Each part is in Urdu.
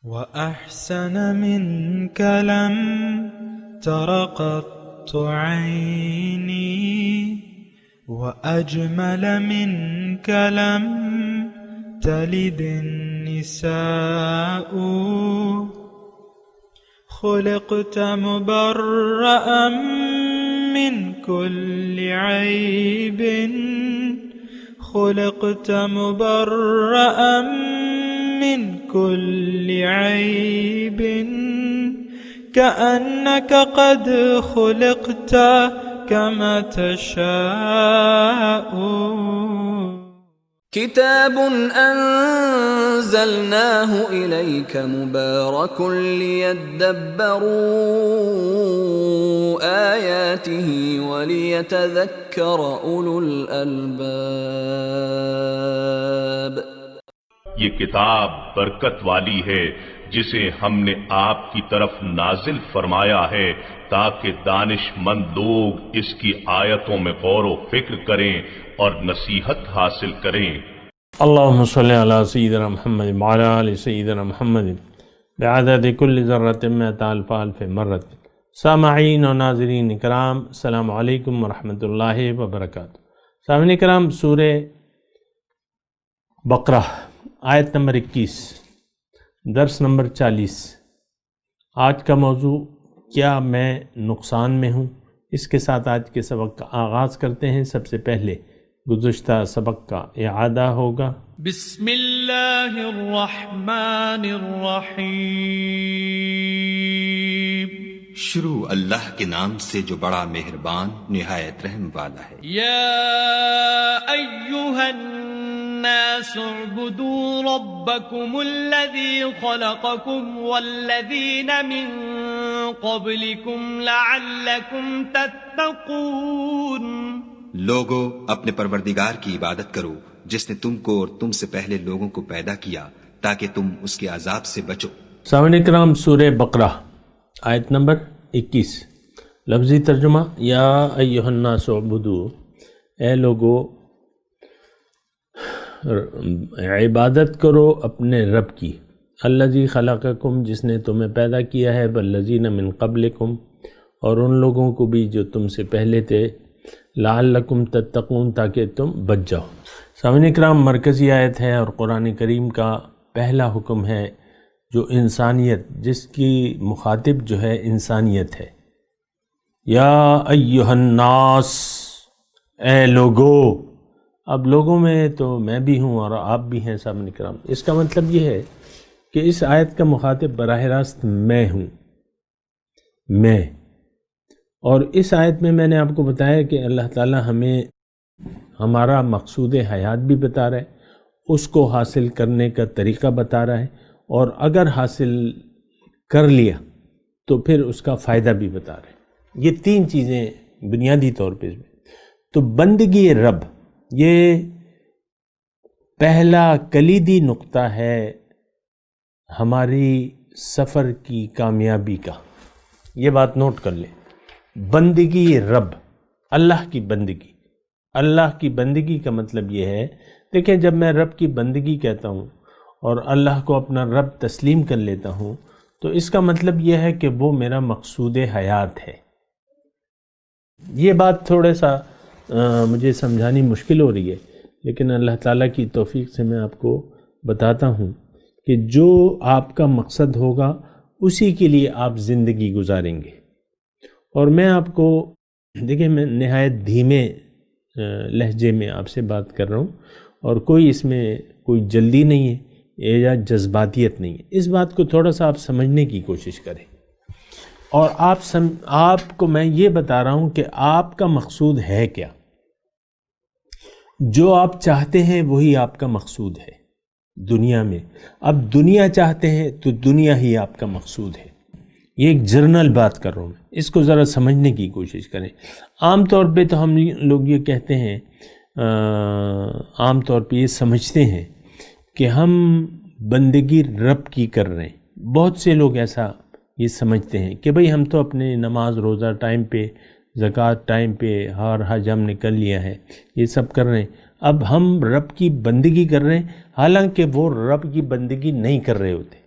وأحسن منك لم تر قط عيني وأجمل منك لم تلد النساء خلقت مبرأ من كل عيب خلقت مبرأ من كل عيب كأنك قد خلقت كما تشاء كتاب أنزلناه إليك مبارك ليدبروا آياته وليتذكر أولو الألباب. یہ کتاب برکت والی ہے جسے ہم نے آپ کی طرف نازل فرمایا ہے تاکہ دانش مند لوگ اس کی آیتوں میں غور و فکر کریں اور نصیحت حاصل کریں. اللہم صلی علی سیدنا محمد وعلی آل سیدنا محمد بعدد کل ذرۃ مئۃ الف الف مرۃ. سامعین و ناظرین اکرام، السلام علیکم ورحمۃ اللہ وبرکاتہ. سامعین اکرام، سورہ بقرہ آیت نمبر 21، درس نمبر 40. آج کا موضوع کیا میں نقصان میں ہوں؟ اس کے ساتھ آج کے سبق کا آغاز کرتے ہیں. سب سے پہلے گزشتہ سبق کا اعادہ ہوگا. بسم اللہ الرحمن الرحیم. شروع اللہ کے نام سے جو بڑا مہربان نہایت رحم والا ہے. یا ایہا الناس اعبدوا ربکم الذی خلقکم والذین من قبلکم لعلکم تتقون. لوگو اپنے پروردگار کی عبادت کرو جس نے تم کو اور تم سے پہلے لوگوں کو پیدا کیا تاکہ تم اس کے عذاب سے بچو. سامعین کرام، سورہ بقرہ آیت نمبر 21. لفظی ترجمہ: یا ایھا الناس اعبدوا، اے لوگو عبادت کرو اپنے رب کی. الذی خلقکم، جس نے تمہیں پیدا کیا ہے. والذین من قبلکم، اور ان لوگوں کو بھی جو تم سے پہلے تھے. لعلکم تتقون، تاکہ تم بچ جاؤ. سامعین اکرام، مرکزی آیت ہے اور قرآن کریم کا پہلا حکم ہے جو انسانیت، جس کی مخاطب جو ہے انسانیت ہے. یا ایھا الناس، اے لوگو. اب لوگوں میں تو میں بھی ہوں اور آپ بھی ہیں سامعین اکرام. اس کا مطلب یہ ہے کہ اس آیت کا مخاطب براہ راست میں ہوں. میں، اور اس آیت میں نے آپ کو بتایا کہ اللہ تعالی ہمیں ہمارا مقصود حیات بھی بتا رہا ہے، اس کو حاصل کرنے کا طریقہ بتا رہا ہے، اور اگر حاصل کر لیا تو پھر اس کا فائدہ بھی بتا رہا ہے. یہ تین چیزیں بنیادی طور پہ. تو بندگی رب، یہ پہلا کلیدی نقطہ ہے ہماری سفر کی کامیابی کا. یہ بات نوٹ کر لیں. بندگی رب، اللہ کی بندگی. اللہ کی بندگی کا مطلب یہ ہے، دیکھیں جب میں رب کی بندگی کہتا ہوں اور اللہ کو اپنا رب تسلیم کر لیتا ہوں تو اس کا مطلب یہ ہے کہ وہ میرا مقصود حیات ہے. یہ بات تھوڑا سا مجھے سمجھانی مشکل ہو رہی ہے، لیکن اللہ تعالیٰ کی توفیق سے میں آپ کو بتاتا ہوں کہ جو آپ کا مقصد ہوگا اسی کے لیے آپ زندگی گزاریں گے. اور میں آپ کو دیکھیں، میں نہایت دھیمے لہجے میں آپ سے بات کر رہا ہوں اور کوئی اس میں کوئی جلدی نہیں ہے یا جذباتیت نہیں ہے. اس بات کو تھوڑا سا آپ سمجھنے کی کوشش کریں. اور آپ کو میں یہ بتا رہا ہوں کہ آپ کا مقصود ہے کیا. جو آپ چاہتے ہیں وہی آپ کا مقصود ہے دنیا میں. اب دنیا چاہتے ہیں تو دنیا ہی آپ کا مقصود ہے. یہ ایک جرنل بات کر رہا ہوں میں، اس کو ذرا سمجھنے کی کوشش کریں. عام طور پہ تو ہم لوگ یہ کہتے ہیں، عام طور پہ یہ سمجھتے ہیں کہ ہم بندگی رب کی کر رہے ہیں. بہت سے لوگ ایسا یہ سمجھتے ہیں کہ بھئی ہم تو اپنے نماز روزہ ٹائم پہ، زکوٰۃ ٹائم پہ، ہر حج ہم نے کر لیا ہے، یہ سب کر رہے ہیں، اب ہم رب کی بندگی کر رہے ہیں، حالانکہ وہ رب کی بندگی نہیں کر رہے ہوتے.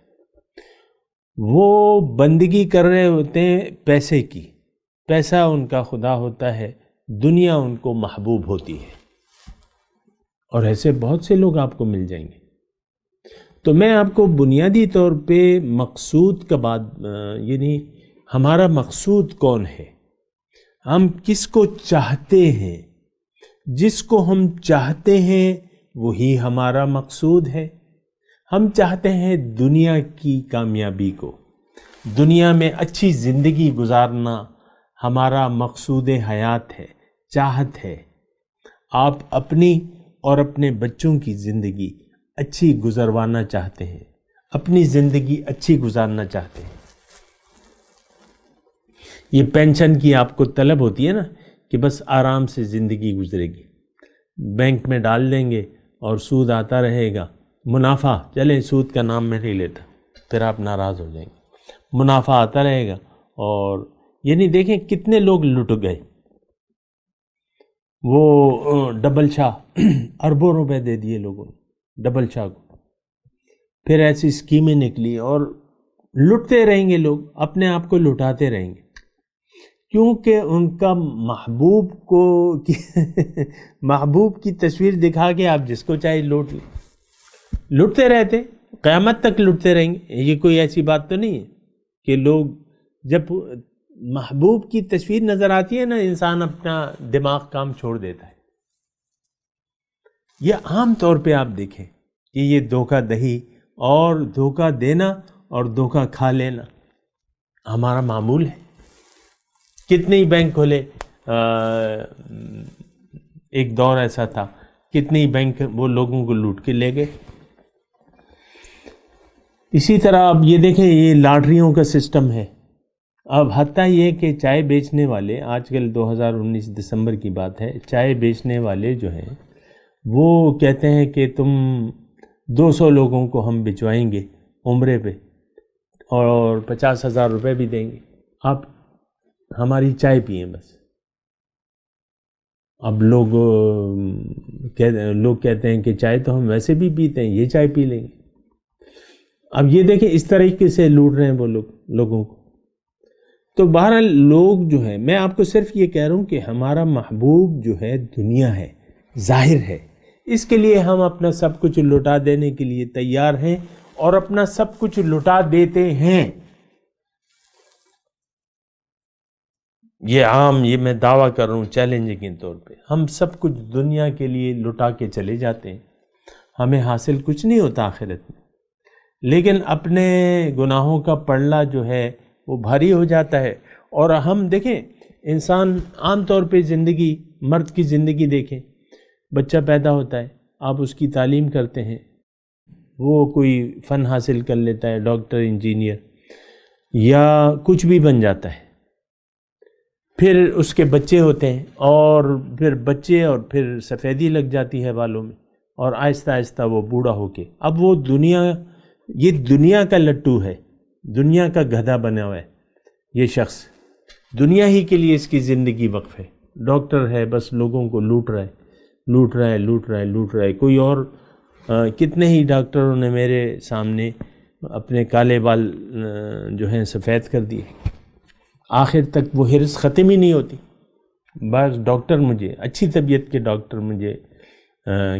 وہ بندگی کر رہے ہوتے ہیں پیسے کی، پیسہ ان کا خدا ہوتا ہے، دنیا ان کو محبوب ہوتی ہے، اور ایسے بہت سے لوگ آپ کو مل جائیں گے۔ تو میں آپ کو بنیادی طور پہ مقصود کا بات، یعنی ہمارا مقصود کون ہے، ہم کس کو چاہتے ہیں، جس کو ہم چاہتے ہیں وہی ہمارا مقصود ہے۔ ہم چاہتے ہیں دنیا کی کامیابی کو، دنیا میں اچھی زندگی گزارنا ہمارا مقصود حیات ہے، چاہت ہے۔ آپ اپنی اور اپنے بچوں کی زندگی اچھی گزروانا چاہتے ہیں، اپنی زندگی اچھی گزارنا چاہتے ہیں۔ یہ پینشن کی آپ کو طلب ہوتی ہے نا کہ بس آرام سے زندگی گزرے گی، بینک میں ڈال دیں گے اور سود آتا رہے گا، منافع، چلیں سود کا نام میں نہیں لیتا، پھر آپ ناراض ہو جائیں گے، منافع آتا رہے گا۔ اور یعنی دیکھیں کتنے لوگ لٹ گئے، وہ ڈبل شاہ اربوں روپے دے دیے لوگوں نے ڈبل شاہ کو، پھر ایسی اسکیمیں نکلی اور لٹتے رہیں گے لوگ، اپنے آپ کو لٹاتے رہیں گے، کیونکہ ان کا محبوب کو محبوب کی تصویر دکھا کے آپ جس کو چاہے لوٹ لیں، لٹتے رہتے قیامت تک لٹتے رہیں گے۔ یہ کوئی ایسی بات تو نہیں ہے کہ لوگ جب محبوب کی تصویر نظر آتی ہے نا انسان اپنا دماغ کام چھوڑ دیتا ہے۔ یہ عام طور پہ آپ دیکھیں کہ یہ دھوکہ دہی اور دھوکہ دینا اور دھوکہ کھا لینا ہمارا معمول ہے۔ کتنے ہی بینک کھولے، ایک دور ایسا تھا، کتنے ہی بینک وہ لوگوں کو لوٹ کے لے گئے۔ اسی طرح اب یہ دیکھیں یہ لاٹریوں کا سسٹم ہے، اب حتیٰ یہ کہ چائے بیچنے والے، آج کل 2019 دسمبر کی بات ہے، چائے بیچنے والے جو ہیں وہ کہتے ہیں کہ تم 200 لوگوں کو ہم بھجوائیں گے عمرے پہ اور 50,000 روپے بھی دیں گے، آپ ہماری چائے پئیں بس۔ اب لوگ کہتے ہیں کہ چائے تو ہم ویسے بھی پیتے ہیں، یہ چائے پی لیں گے۔ اب یہ دیکھیں اس طریقے سے لوٹ رہے ہیں وہ لوگوں کو۔ تو بہرحال لوگ جو ہے، میں آپ کو صرف یہ کہہ رہا ہوں کہ ہمارا محبوب جو ہے دنیا ہے، ظاہر ہے، اس کے لیے ہم اپنا سب کچھ لٹا دینے کے لیے تیار ہیں اور اپنا سب کچھ لٹا دیتے ہیں۔ یہ میں دعویٰ کر رہا ہوں چیلنجنگ کے طور پہ، ہم سب کچھ دنیا کے لیے لٹا کے چلے جاتے ہیں، ہمیں حاصل کچھ نہیں ہوتا آخرت میں، لیکن اپنے گناہوں کا پلڑا جو ہے وہ بھاری ہو جاتا ہے۔ اور ہم دیکھیں انسان عام طور پہ زندگی، مرد کی زندگی دیکھیں، بچہ پیدا ہوتا ہے، آپ اس کی تعلیم کرتے ہیں، وہ کوئی فن حاصل کر لیتا ہے، ڈاکٹر، انجینئر یا کچھ بھی بن جاتا ہے، پھر اس کے بچے ہوتے ہیں اور پھر بچے اور پھر سفیدی لگ جاتی ہے بالوں میں، اور آہستہ آہستہ وہ بوڑھا ہو کے، اب وہ یہ دنیا کا لٹو ہے، دنیا کا گدھا بنا ہوا ہے، یہ شخص دنیا ہی کے لیے اس کی زندگی وقف ہے، ڈاکٹر ہے، بس لوگوں کو لوٹ رہا ہے۔ کوئی اور کتنے ہی ڈاکٹروں نے میرے سامنے اپنے کالے بال جو ہیں سفید کر دیے، آخر تک وہ ہرس ختم ہی نہیں ہوتی۔ بعض ڈاکٹر مجھے، اچھی طبیعت کے ڈاکٹر مجھے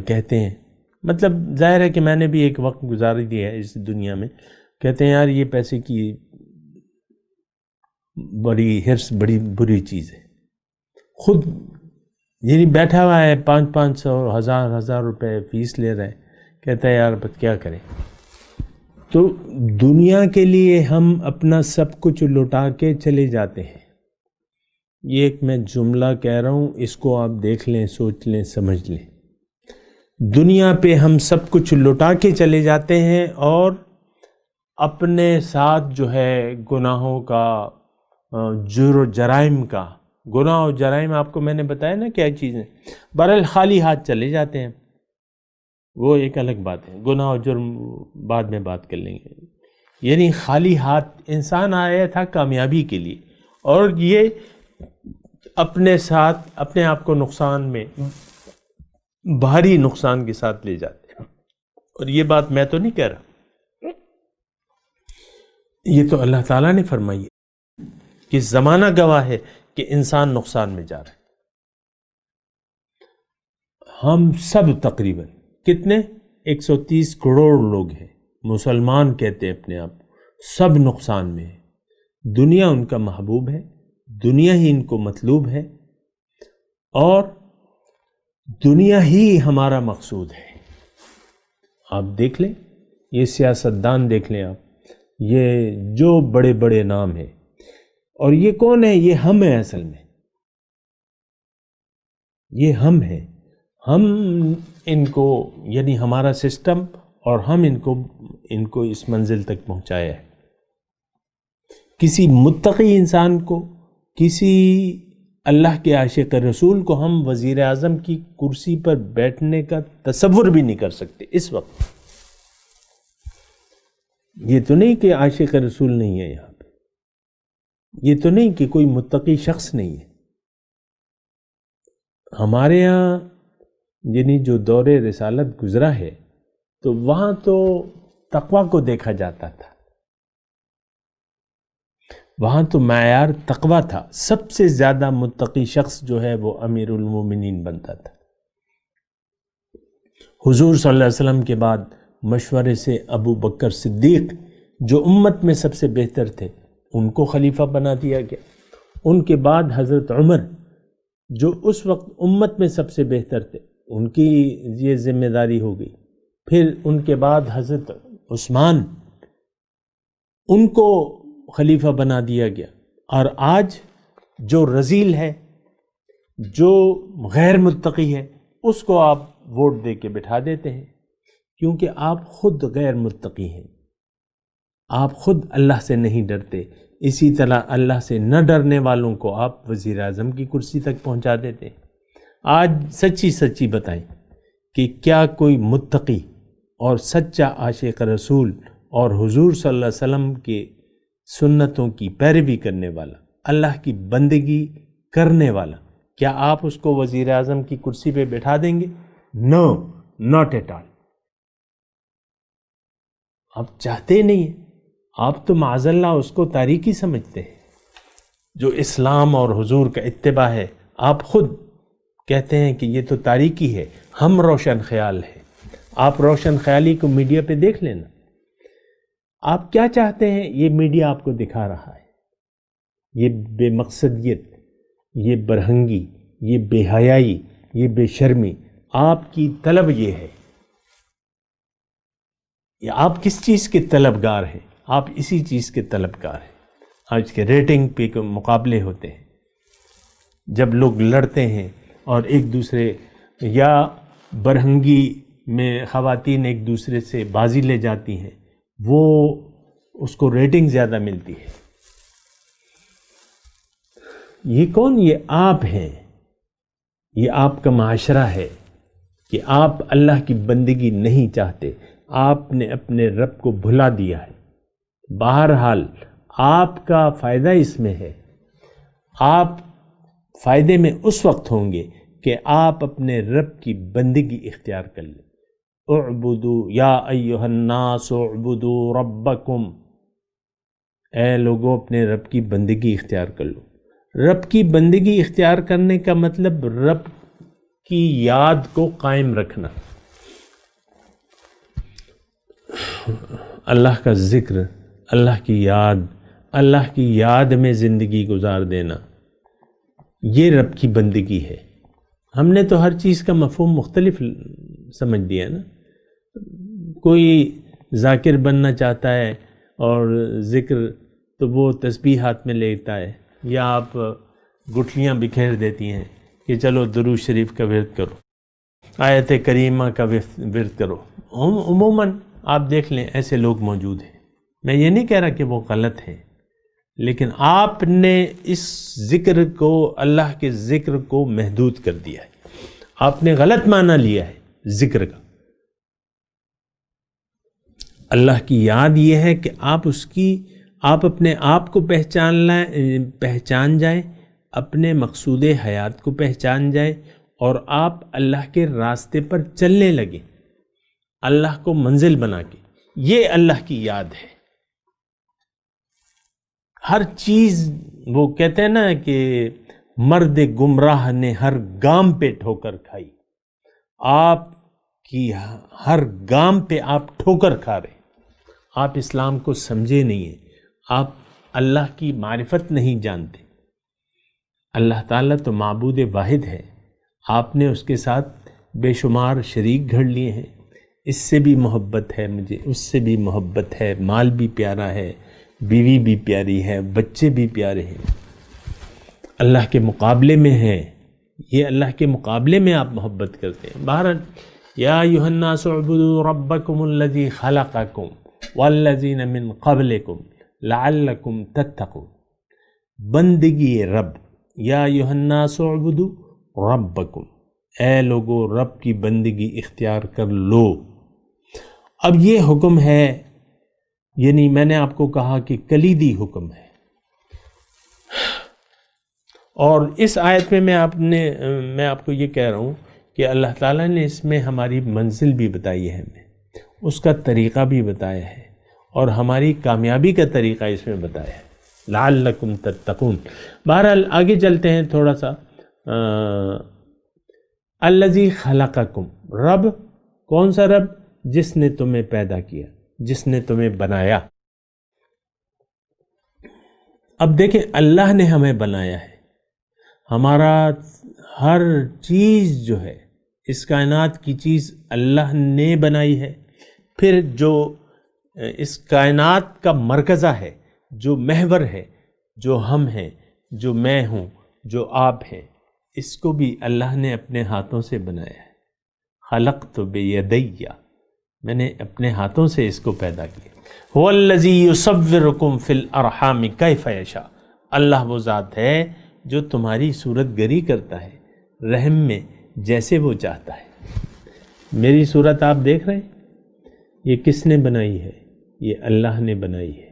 کہتے ہیں، مطلب ظاہر ہے کہ میں نے بھی ایک وقت گزار دیا ہے اس دنیا میں، کہتے ہیں یار یہ پیسے کی بڑی ہرس بڑی بری چیز ہے، خود یعنی بیٹھا ہوا ہے 500 1000 روپے فیس لے رہا ہے، کہتا ہے یار بس کیا کریں۔ تو دنیا کے لیے ہم اپنا سب کچھ لٹا کے چلے جاتے ہیں۔ یہ ایک میں جملہ کہہ رہا ہوں، اس کو آپ دیکھ لیں، سوچ لیں، سمجھ لیں۔ دنیا پہ ہم سب کچھ لٹا کے چلے جاتے ہیں اور اپنے ساتھ جو ہے گناہوں کا، جرائم کا، گناہ و جرائم آپ کو میں نے بتایا نا کیا چیزیں، بہرحال خالی ہاتھ چلے جاتے ہیں، وہ ایک الگ بات ہے، گناہ و جرم بعد میں بات کر لیں گے۔ یعنی خالی ہاتھ انسان آیا تھا کامیابی کے لیے، اور یہ اپنے ساتھ اپنے آپ کو نقصان میں، بھاری نقصان کے ساتھ لے جاتے ہیں۔ اور یہ بات میں تو نہیں کہہ رہا، یہ تو اللہ تعالیٰ نے فرمائی ہے کہ زمانہ گواہ ہے کہ انسان نقصان میں جا رہا ہے. ہم سب تقریباً کتنے 130 کروڑ لوگ ہیں، مسلمان کہتے ہیں اپنے آپ، سب نقصان میں ہے. دنیا ان کا محبوب ہے، دنیا ہی ان کو مطلوب ہے، اور دنیا ہی ہمارا مقصود ہے. آپ دیکھ لیں، یہ سیاستدان دیکھ لیں، آپ یہ جو بڑے بڑے نام ہیں، اور یہ کون ہے؟ یہ ہم ہیں. اصل میں یہ ہم ہیں. ہم ان کو، یعنی ہمارا سسٹم، اور ہم ان کو اس منزل تک پہنچایا ہے. کسی متقی انسان کو، کسی اللہ کے عاشق رسول کو ہم وزیر اعظم کی کرسی پر بیٹھنے کا تصور بھی نہیں کر سکتے اس وقت. یہ تو نہیں کہ عاشق رسول نہیں ہے یہاں پہ، یہ تو نہیں کہ کوئی متقی شخص نہیں ہے. ہمارے ہاں یعنی جو دور رسالت گزرا ہے تو وہاں تو تقویٰ کو دیکھا جاتا تھا، وہاں تو معیار تقویٰ تھا. سب سے زیادہ متقی شخص جو ہے وہ امیر المومنین بنتا تھا. حضور صلی اللہ علیہ وسلم کے بعد مشورے سے ابو بکر صدیق جو امت میں سب سے بہتر تھے ان کو خلیفہ بنا دیا گیا. ان کے بعد حضرت عمر جو اس وقت امت میں سب سے بہتر تھے ان کی یہ ذمہ داری ہو گئی. پھر ان کے بعد حضرت عثمان، ان کو خلیفہ بنا دیا گیا. اور آج جو رذیل ہے، جو غیر متقی ہے، اس کو آپ ووٹ دے کے بٹھا دیتے ہیں، کیونکہ آپ خود غیر متقی ہیں، آپ خود اللہ سے نہیں ڈرتے. اسی طرح اللہ سے نہ ڈرنے والوں کو آپ وزیر اعظم کی کرسی تک پہنچا دیتے ہیں. آج سچی سچی بتائیں کہ کیا کوئی متقی اور سچا عاشق رسول اور حضور صلی اللہ علیہ وسلم کے سنتوں کی پیروی کرنے والا، اللہ کی بندگی کرنے والا، کیا آپ اس کو وزیر اعظم کی کرسی پہ بٹھا دیں گے؟ نو، ناٹ ایٹ آل. آپ چاہتے نہیں ہیں، آپ تو معاذ اللہ اس کو تاریکی سمجھتے ہیں. جو اسلام اور حضور کا اتباع ہے، آپ خود کہتے ہیں کہ یہ تو تاریکی ہے، ہم روشن خیال ہے. آپ روشن خیالی کو میڈیا پہ دیکھ لینا. آپ کیا چاہتے ہیں یہ میڈیا آپ کو دکھا رہا ہے. یہ بے مقصدیت، یہ برہنگی، یہ بے حیائی، یہ بے شرمی، آپ کی طلب یہ ہے. یا آپ کس چیز کے طلبگار ہیں؟ آپ اسی چیز کے طلبگار ہیں. آج کے ریٹنگ پہ مقابلے ہوتے ہیں، جب لوگ لڑتے ہیں اور ایک دوسرے، یا برہنگی میں خواتین ایک دوسرے سے بازی لے جاتی ہیں، وہ اس کو ریٹنگ زیادہ ملتی ہے. یہ کون؟ یہ آپ ہیں. یہ آپ کا معاشرہ ہے کہ آپ اللہ کی بندگی نہیں چاہتے. آپ نے اپنے رب کو بھلا دیا ہے. بہرحال آپ کا فائدہ اس میں ہے. آپ فائدے میں اس وقت ہوں گے کہ آپ اپنے رب کی بندگی اختیار کر لیں. اعبدوا یا ایھا الناس اعبدوا ربکم، اے لوگوں اپنے رب کی بندگی اختیار کر لو. رب کی بندگی اختیار کرنے کا مطلب رب کی یاد کو قائم رکھنا، اللہ کا ذکر، اللہ کی یاد میں زندگی گزار دینا، یہ رب کی بندگی ہے. ہم نے تو ہر چیز کا مفہوم مختلف سمجھ دیا نا. کوئی ذاکر بننا چاہتا ہے اور ذکر تو وہ تسبیح ہاتھ میں لیتا ہے، یا آپ گٹھلیاں بکھیر دیتی ہیں کہ چلو درود شریف کا ورد کرو، آیت کریمہ کا ورد کرو. عموماً آپ دیکھ لیں ایسے لوگ موجود ہیں. میں یہ نہیں کہہ رہا کہ وہ غلط ہیں، لیکن آپ نے اس ذکر کو، اللہ کے ذکر کو محدود کر دیا ہے. آپ نے غلط معنی لیا ہے ذکر کا. اللہ کی یاد یہ ہے کہ آپ اپنے آپ کو پہچان جائیں، اپنے مقصود حیات کو پہچان جائیں، اور آپ اللہ کے راستے پر چلنے لگیں، اللہ کو منزل بنا کے. یہ اللہ کی یاد ہے. ہر چیز، وہ کہتے ہیں نا کہ مرد گمراہ نے ہر گام پہ ٹھوکر کھائی، آپ کی ہر گام پہ آپ ٹھوکر کھا رہے، آپ اسلام کو سمجھے نہیں ہیں، آپ اللہ کی معرفت نہیں جانتے۔ اللہ تعالیٰ تو معبود واحد ہے، آپ نے اس کے ساتھ بے شمار شریک گھڑ لیے ہیں۔ اس سے بھی محبت ہے مجھے، اس سے بھی محبت ہے، مال بھی پیارا ہے، بیوی بھی پیاری ہے، بچے بھی پیارے ہیں، اللہ کے مقابلے میں ہے، یہ اللہ کے مقابلے میں آپ محبت کرتے ہیں۔ بہرحال یا ایھا الناس اعبدوا ربکم الذی خلقکم والذین من قبلکم لعلکم تتقون، بندگی رب، یا ایھا الناس اعبدوا ربکم، اے لوگو رب کی بندگی اختیار کر لو۔ اب یہ حکم ہے، یعنی میں نے آپ کو کہا کہ کلیدی حکم ہے، اور اس آیت میں میں آپ کو یہ کہہ رہا ہوں کہ اللہ تعالیٰ نے اس میں ہماری منزل بھی بتائی ہے، ہمیں اس کا طریقہ بھی بتایا ہے، اور ہماری کامیابی کا طریقہ اس میں بتایا ہے، لعلکم تتقون۔ بہرحال آگے چلتے ہیں تھوڑا سا۔ الذی خلقکم، رب کون سا رب؟ جس نے تمہیں پیدا کیا، جس نے تمہیں بنایا۔ اب دیکھیں اللہ نے ہمیں بنایا ہے، ہمارا ہر چیز جو ہے، اس کائنات کی چیز اللہ نے بنائی ہے۔ پھر جو اس کائنات کا مرکزہ ہے، جو محور ہے، جو ہم ہیں، جو میں ہوں، جو آپ ہیں، اس کو بھی اللہ نے اپنے ہاتھوں سے بنایا ہے۔ خلقت بیدی، میں نے اپنے ہاتھوں سے اس کو پیدا کیا۔ هو الذی یصورکم فی الارحام کیف یشاء، اللہ وہ ذات ہے جو تمہاری صورت گری کرتا ہے رحم میں جیسے وہ چاہتا ہے۔ میری صورت آپ دیکھ رہے ہیں، یہ کس نے بنائی ہے؟ یہ اللہ نے بنائی ہے۔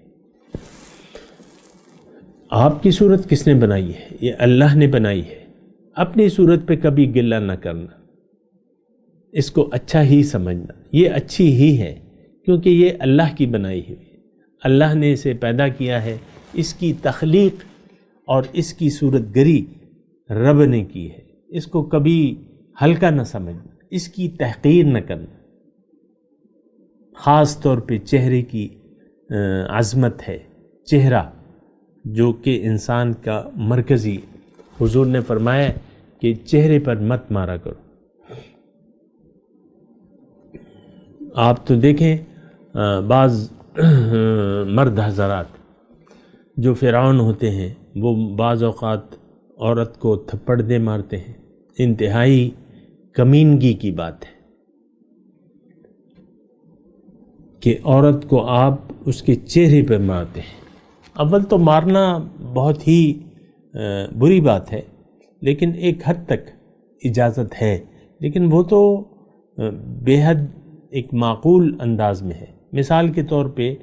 آپ کی صورت کس نے بنائی ہے؟ یہ اللہ نے بنائی ہے۔ اپنی صورت پہ کبھی گلہ نہ کرنا، اس کو اچھا ہی سمجھنا، یہ اچھی ہی ہے کیونکہ یہ اللہ کی بنائی ہوئی ہے، اللہ نے اسے پیدا کیا ہے، اس کی تخلیق اور اس کی صورت گری رب نے کی ہے، اس کو کبھی ہلکا نہ سمجھنا، اس کی تحقیر نہ کرنا۔ خاص طور پہ چہرے کی عظمت ہے، چہرہ جو کہ انسان کا مرکزی، حضور نے فرمایا کہ چہرے پر مت مارا کرو۔ آپ تو دیکھیں بعض مرد حضرات جو فرعون ہوتے ہیں، وہ بعض اوقات عورت کو تھپڑ دے مارتے ہیں، انتہائی کمینگی کی بات ہے کہ عورت کو آپ اس کے چہرے پر مارتے ہیں۔ اول تو مارنا بہت ہی بری بات ہے، لیکن ایک حد تک اجازت ہے، لیکن وہ تو بے حد ایک معقول انداز میں ہے۔ مثال کے طور پہ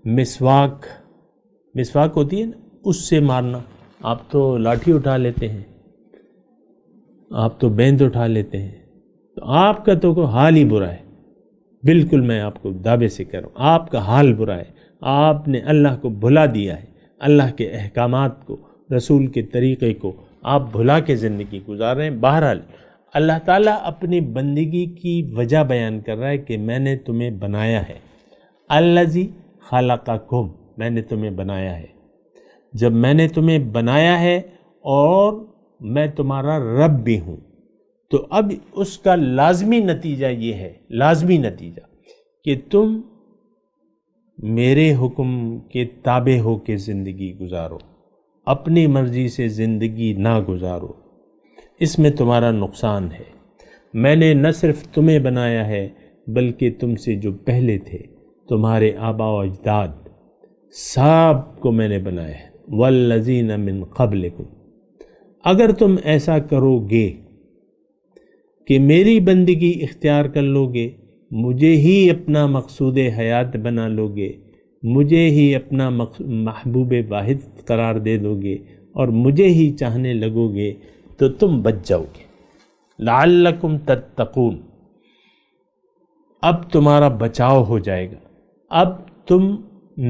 مسواک ہوتی ہے نا، اس سے مارنا، آپ تو لاٹھی اٹھا لیتے ہیں، آپ تو بیند اٹھا لیتے ہیں، تو آپ کا تو کوئی حال ہی برا ہے، بالکل میں آپ کو دعوے سے کہہ رہا ہوں، آپ کا حال برا ہے، آپ نے اللہ کو بھلا دیا ہے، اللہ کے احکامات کو، رسول کے طریقے کو آپ بھلا کے زندگی گزار رہے ہیں۔ بہرحال اللہ تعالیٰ اپنی بندگی کی وجہ بیان کر رہا ہے کہ میں نے تمہیں بنایا ہے، الذی خلقکم، میں نے تمہیں بنایا ہے۔ جب میں نے تمہیں بنایا ہے اور میں تمہارا رب بھی ہوں، تو اب اس کا لازمی نتیجہ یہ ہے، لازمی نتیجہ کہ تم میرے حکم کے تابع ہو کے زندگی گزارو، اپنی مرضی سے زندگی نہ گزارو، اس میں تمہارا نقصان ہے۔ میں نے نہ صرف تمہیں بنایا ہے بلکہ تم سے جو پہلے تھے، تمہارے آباء و اجداد، سب کو میں نے بنایا ہے، والذین من قبلکم۔ اگر تم ایسا کرو گے کہ میری بندگی اختیار کر لو گے، مجھے ہی اپنا مقصود حیات بنا لو گے، مجھے ہی اپنا محبوب واحد قرار دے دو گے اور مجھے ہی چاہنے لگو گے، تو تم بچ جاؤ گے، لعلکم تتقون۔ اب تمہارا بچاؤ ہو جائے گا، اب تم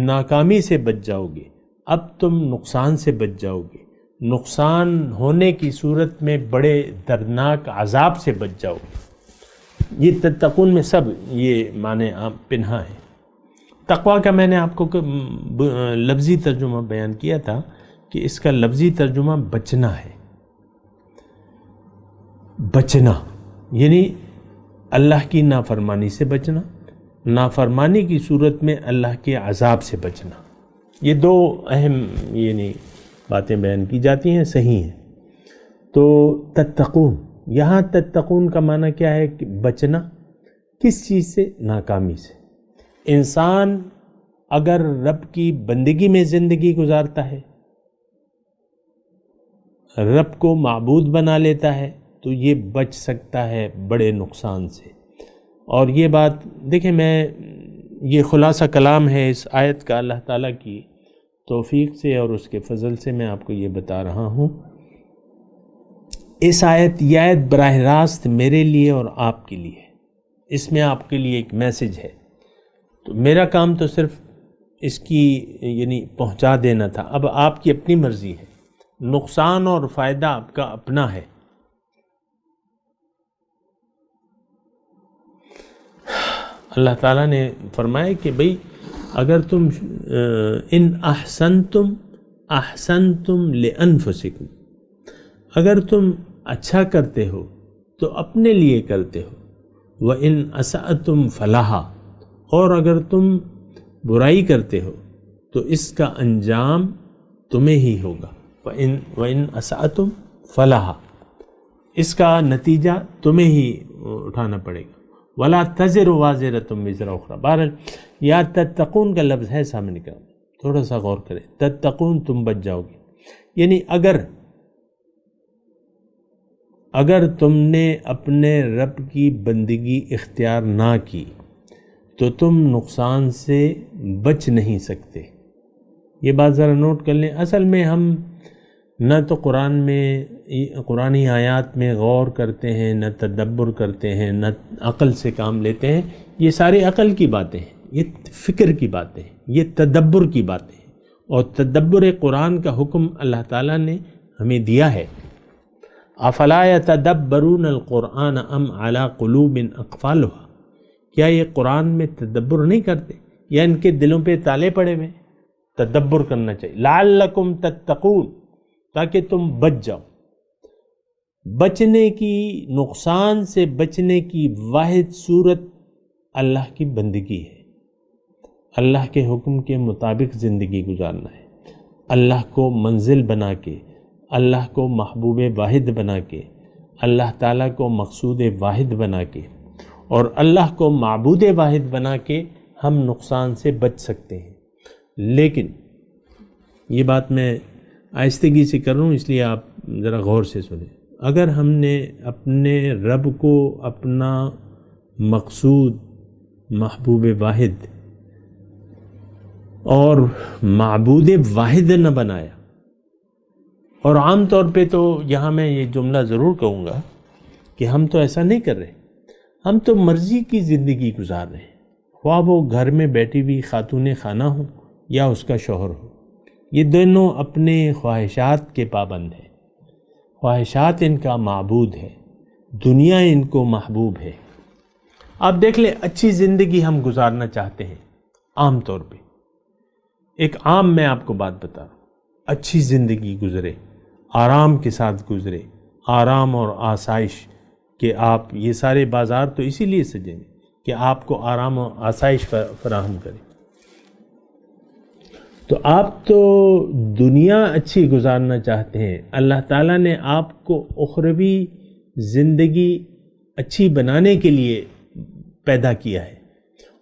ناکامی سے بچ جاؤ گے، اب تم نقصان سے بچ جاؤ گے، نقصان ہونے کی صورت میں بڑے دردناک عذاب سے بچ جاؤ گے۔ یہ تتقون میں سب یہ معنی پنہا ہے۔ تقویٰ کا میں نے آپ کو لفظی ترجمہ بیان کیا تھا کہ اس کا لفظی ترجمہ بچنا ہے، بچنا یعنی اللہ کی نافرمانی سے بچنا، نافرمانی کی صورت میں اللہ کے عذاب سے بچنا۔ یہ دو اہم یعنی باتیں بیان کی جاتی ہیں، صحیح ہیں۔ تو تتقون، یہاں تتقون کا معنی کیا ہے کہ بچنا کس چیز سے؟ ناکامی سے۔ انسان اگر رب کی بندگی میں زندگی گزارتا ہے، رب کو معبود بنا لیتا ہے، تو یہ بچ سکتا ہے بڑے نقصان سے۔ اور یہ بات دیکھیں، میں یہ خلاصہ کلام ہے اس آیت کا، اللہ تعالیٰ کی توفیق سے اور اس کے فضل سے میں آپ کو یہ بتا رہا ہوں۔ یہ آیت براہ راست میرے لیے اور آپ کے لیے، اس میں آپ کے لیے ایک میسج ہے۔ تو میرا کام تو صرف اس کی یعنی پہنچا دینا تھا، اب آپ کی اپنی مرضی ہے، نقصان اور فائدہ آپ کا اپنا ہے۔ اللہ تعالیٰ نے فرمایا کہ بھئی اگر تم ان احسنتم احسنتم لانفسکم، اگر تم اچھا کرتے ہو تو اپنے لیے کرتے ہو، وَإِنْ أَسَأْتُمْ فَلَهَا، اور اگر تم برائی کرتے ہو تو اس کا انجام تمہیں ہی ہوگا، وَإِنْ أَسَأْتُمْ فَلَهَا، اس کا نتیجہ تمہیں ہی اٹھانا پڑے گا۔ وَلَا تَزِرُ وَازِرَةٌ وِزْرَ أُخْرَىٰ، بہرحال یا تتقون کا لفظ ہے سامنے کا، تھوڑا سا غور کریں، تتقون تم بچ جاؤ گے، یعنی اگر تم نے اپنے رب کی بندگی اختیار نہ کی تو تم نقصان سے بچ نہیں سکتے۔ یہ بات ذرا نوٹ کر لیں۔ اصل میں ہم نہ تو قرآنی آیات میں غور کرتے ہیں، نہ تدبر کرتے ہیں، نہ عقل سے کام لیتے ہیں۔ یہ سارے عقل کی باتیں ہیں، یہ فکر کی باتیں ہیں، یہ تدبر کی باتیں ہیں، اور تدبر قرآن کا حکم اللہ تعالیٰ نے ہمیں دیا ہے۔ افلا یتدبرون القرآن ام علی قلوب اقفالها، کیا یہ قرآن میں تدبر نہیں کرتے یا ان کے دلوں پہ تالے پڑے ہوئے؟ تدبر کرنا چاہیے، لعلکم تتقون، تاکہ تم بچ جاؤ۔ بچنے کی، نقصان سے بچنے کی واحد صورت اللہ کی بندگی ہے، اللہ کے حکم کے مطابق زندگی گزارنا ہے، اللہ کو منزل بنا کے، اللہ کو محبوب واحد بنا کے، اللہ تعالیٰ کو مقصود واحد بنا کے، اور اللہ کو معبود واحد بنا کے ہم نقصان سے بچ سکتے ہیں۔ لیکن یہ بات میں آہستگی سے کر رہا ہوں، اس لیے آپ ذرا غور سے سنیں۔ اگر ہم نے اپنے رب کو اپنا مقصود، محبوب واحد اور معبود واحد نہ بنایا، اور عام طور پہ تو یہاں میں یہ جملہ ضرور کہوں گا کہ ہم تو ایسا نہیں کر رہے، ہم تو مرضی کی زندگی گزار رہے ہیں، خواہ وہ گھر میں بیٹھی ہوئی خاتون خانہ ہو یا اس کا شوہر ہو، یہ دونوں اپنے خواہشات کے پابند ہیں، خواہشات ان کا معبود ہے، دنیا ان کو محبوب ہے۔ آپ دیکھ لیں، اچھی زندگی ہم گزارنا چاہتے ہیں عام طور پہ، ایک عام میں آپ کو بات بتا رہا ہوں، اچھی زندگی گزرے، آرام کے ساتھ گزرے، آرام اور آسائش، کہ آپ یہ سارے بازار تو اسی لیے سجیں کہ آپ کو آرام اور آسائش فراہم کریں۔ تو آپ تو دنیا اچھی گزارنا چاہتے ہیں، اللہ تعالیٰ نے آپ کو اخروی زندگی اچھی بنانے کے لیے پیدا کیا ہے۔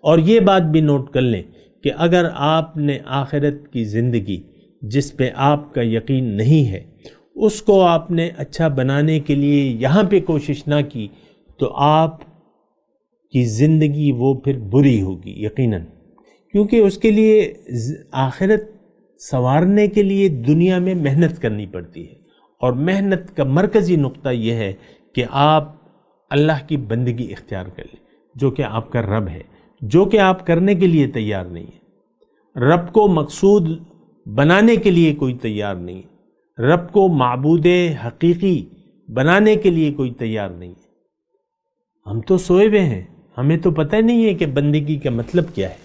اور یہ بات بھی نوٹ کر لیں کہ اگر آپ نے آخرت کی زندگی جس پہ آپ کا یقین نہیں ہے، اس کو آپ نے اچھا بنانے کے لیے یہاں پہ کوشش نہ کی، تو آپ کی زندگی وہ پھر بری ہوگی یقیناً، کیونکہ اس کے لیے آخرت سنوارنے کے لیے دنیا میں محنت کرنی پڑتی ہے، اور محنت کا مرکزی نقطہ یہ ہے کہ آپ اللہ کی بندگی اختیار کر لیں، جو کہ آپ کا رب ہے، جو کہ آپ کرنے کے لیے تیار نہیں ہے۔ رب کو مقصود بنانے کے لیے کوئی تیار نہیں ہے، رب کو معبود حقیقی بنانے کے لیے کوئی تیار نہیں ہے۔ ہم تو سوئے ہوئے ہیں، ہمیں تو پتہ نہیں ہے کہ بندگی کا مطلب کیا ہے۔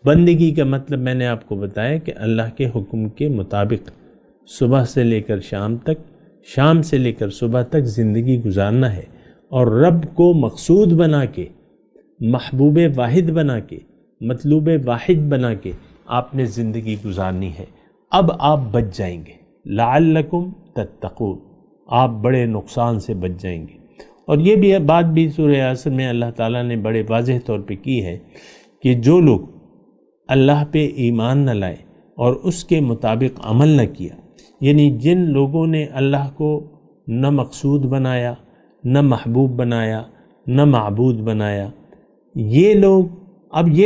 بندگی کا مطلب میں نے آپ کو بتایا کہ اللہ کے حکم کے مطابق صبح سے لے کر شام تک، شام سے لے کر صبح تک زندگی گزارنا ہے، اور رب کو مقصود بنا کے، محبوب واحد بنا کے، مطلوب واحد بنا کے آپ نے زندگی گزارنی ہے۔ اب آپ بچ جائیں گے، لعلکم تتقون، آپ بڑے نقصان سے بچ جائیں گے۔ اور یہ بھی بات بھی سورہ یاسین میں اللہ تعالیٰ نے بڑے واضح طور پہ کی ہے کہ جو لوگ اللہ پہ ایمان نہ لائے اور اس کے مطابق عمل نہ کیا، یعنی جن لوگوں نے اللہ کو نہ مقصود بنایا، نہ محبوب بنایا، نہ معبود بنایا، یہ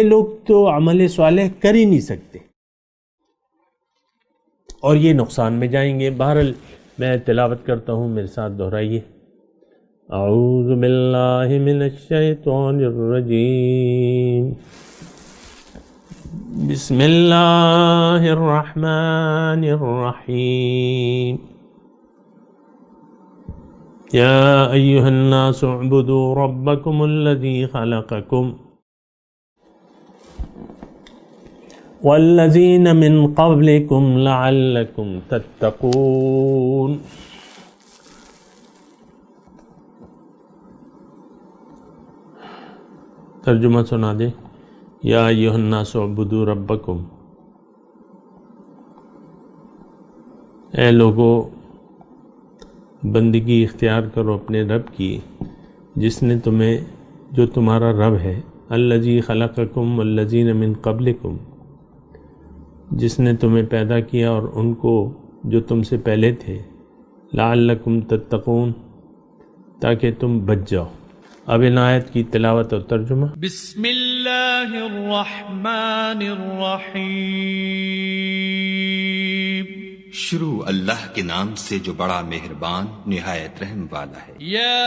لوگ تو عمل صالح کر ہی نہیں سکتے، اور یہ نقصان میں جائیں گے۔ بہرحال میں تلاوت کرتا ہوں، میرے ساتھ دہرائیے۔ اعوذ باللہ من الشیطان الرجیم، بسم اللہ الرحمن الرحیم، یا ایہا الناس اعبدوا ربکم الذی خلقکم والذین من قبلکم لعلکم تتقون۔ ترجمہ سنا دے۔ یا ایھا الناس اعبدوا ربکم، اے لوگو بندگی اختیار کرو اپنے رب کی، جس نے تمہیں، جو تمہارا رب ہے، الذی خلقکم والذین من قبلکم، جس نے تمہیں پیدا کیا اور ان کو جو تم سے پہلے تھے، لعلکم تتقون، تاکہ تم بچ جاؤ۔ اب ان آیت کی تلاوت اور ترجمہ۔ بسم اللہ الرحمن الرحیم، شروع اللہ کے نام سے جو بڑا مہربان نہایت رحم والا ہے۔ یا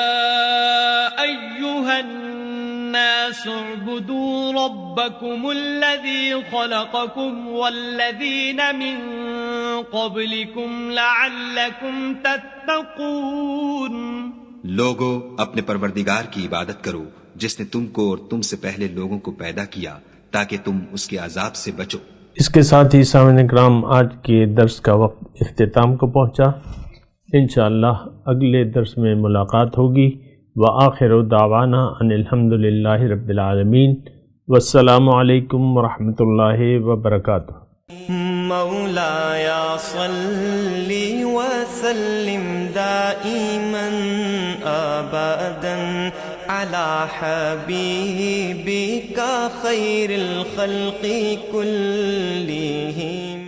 ایہا الناس اعبدوا ربکم الذی خلقکم والذین من قبلکم لعلکم تتقون۔ لوگو اپنے پروردگار کی عبادت کرو جس نے تم کو اور تم سے پہلے لوگوں کو پیدا کیا تاکہ تم اس کے عذاب سے بچو۔ اس کے ساتھ ہی سامعین کرام آج کے درس کا وقت اختتام کو پہنچا۔ انشاءاللہ اگلے درس میں ملاقات ہوگی۔ وآخر دعوانا ان الحمد للہ رب العالمین، والسلام علیکم ورحمۃ اللہ وبرکاتہ۔ مولایا صلی وسلم دائما ابدا علی حبیبک خیر الخلق کلہم۔